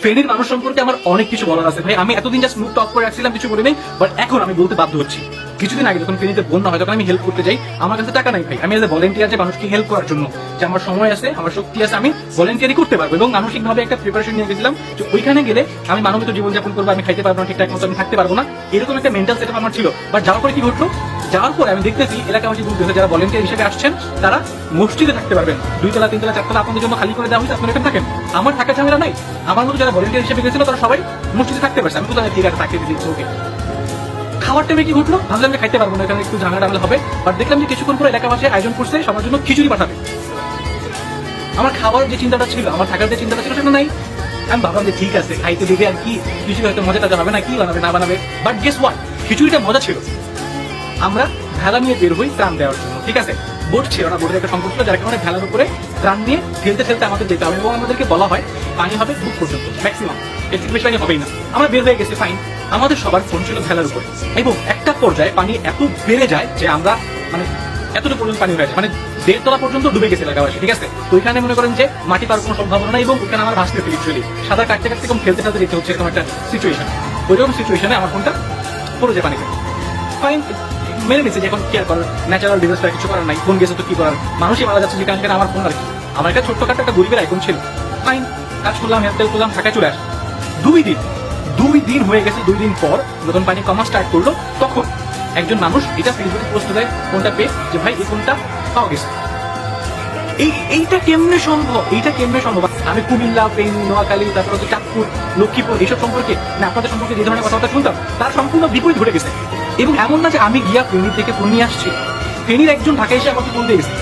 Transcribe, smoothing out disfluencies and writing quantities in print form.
ফেনীর মানুষ সম্পর্কে আমার অনেক কিছু বলার আছে ভাই। আমি এতদিন জাস্ট মুখ টপ করে রাখছিলাম, কিছু বলি নাই, বাট এখন আমি বলতে বাধ্য হচ্ছি। কিছুদিন আগে যখন ফেনীতে বন্যা হয় তখন আমি হেল্প করতে যাই, আমার কাছে টাকা নাই ভাই। আমি এজ এ ভলেন্টিয়ার যে মানুষকে হেল্প করার জন্য, যে আমার সময় আছে, আমার শক্তি আছে, আমি ভলেন্টিয়ারই করতে পারবো। এবং মানসিকভাবে একটা প্রিপারেশন নিয়ে গেছিলাম যে ওইখানে গেলে আমি মানবিত জীবনযাপন করবো, আমি খাইতে পারবো না ঠিকঠাক মতো, আমি থাকতে পারবো না, এরকম একটা মেন্টাল সেটআপ আমার ছিল। বাট যাওয়ার পরে কি ঘটলো, যাওয়ার পরে আমি দেখতেছি এলাকাবাসী বলতেছে যারা ভলেন্টিয়ার হিসেবে আসছেন তারা মসজিদে থাকতে পারবেন, 2 তলা 3 তলা 4 তলা আপনাদের জন্য খালি করে দেওয়া হয়েছে, আপনারা এখানে থাকেন। আমার থাকা ঝামেলা নাই। আমার মতো যারা ভলেন্টিয়ার হিসেবে গেছিল তারা সবাই মসজিদে থাকতে পারছে। আমি তো জানি ঠিক আছে, থাকতে দিচ্ছি, ওকে। খাওয়ার টাইমে কি ঘটলো, ভাবলাম যে খাইতে পারবো না, এখানে একটু ঝামেলা টামেলা হবে। বাট দেখলাম যে কিছুক্ষণ পরে এলাকাবাসী আয়োজন করছে সবার জন্য খিচুড়ি পাঠাবে। আমার খাওয়ার যে চিন্তাটা ছিল, আমার থাকার যে চিন্তাটা ছিল সেটা নাই। আমি ভাবলাম যে ঠিক আছে, খাইতে দিবে আর কি, খিচুড়ি হয়তো মজা টাজা হবে না, কি বানাবে না বানাবে। বাট গেস হোয়াট, খিচুড়িটা মজা ছিল। আমরা ভেলা নিয়ে বের হই ত্রাণ দেওয়ার জন্য, ঠিক আছে। বোট ছিল না, বোটের একটা সংকট ছিল, যার কারণে ভেলার উপরে ত্রাণ নিয়ে ঠেলতে ঠেলতে আমাদের যেতে হবে। এবং আমাদেরকে বলা হয় পানি হবে বুক পর্যন্ত ম্যাক্সিমাম, এর থেকে বেশি পানি হবেই না। আমরা বের হয়ে গেছি, ফাইন। আমাদের সবার ফোন ছিল ভেলার উপরে, এবং একটা পর্যায়ে পানি এত বেড়ে যায় যে আমরা মানে এতটুকু পর্যন্ত পানি হয়ে যায়, মানে 1.5 তলা পর্যন্ত ডুবে গেছে এলাকাবাসী, ঠিক আছে। তো ওইখানে মনে করেন যে মাটি পাওয়ার কোনো সম্ভাবনা নাই, এবং ওখানে আমার ভাসতে লিটারালি সাঁতার কাটতে কাটতে এবং খেলতে খেলতে যেতে হচ্ছে, এরকম একটা সিচুয়েশন। ওইরকম সিচুয়েশনে আমার ফোনটা পড়ে যায় পানিতে। ফাইন, মেনে নিচ্ছে যে এখন কি আর করার, ন্যাচারাল ডিজাস্টার, কিছু করার নাই, ফোন গেছে তো কি করার, মানুষই মারা যাচ্ছে যেখানে সেখানে আমার ফোন আর কি। আমার একটা ছোট্টখাটো একটা গরিবের আইকন ছিল। ফাইন, কাজ করলাম, হেল্প করলাম, ঢাকায় চলে আসলাম। 2 দিন হয়ে গেছে। 2 দিন পর যখন পানি কমা স্টার্ট করলো, তখন একজন মানুষ এটা ফেসবুকে পোস্ট দেয় ফোনটা পেয়ে, যে ভাই এই ফোনটা পাওয়া গেছে। এইটা কেমনে সম্ভব, এইটা কেমনে সম্ভব? আমি কুমিল্লা, ফেনী, নোয়াখালী, তারপর হচ্ছে চাঁদপুর, লক্ষ্মীপুর এইসব সম্পর্কে, মানে আপনাদের সম্পর্কে যে ধরনের কথাবার্তা শুনতাম তার সম্পূর্ণ বিপরীত ঘটে গেছে। এবং এমন না যে আমি গিয়া ফেনী থেকে ফোন নিয়ে আসছি, ফেনীর একজন ঢাকা এসে আমাকে ফোন দিয়ে গেছে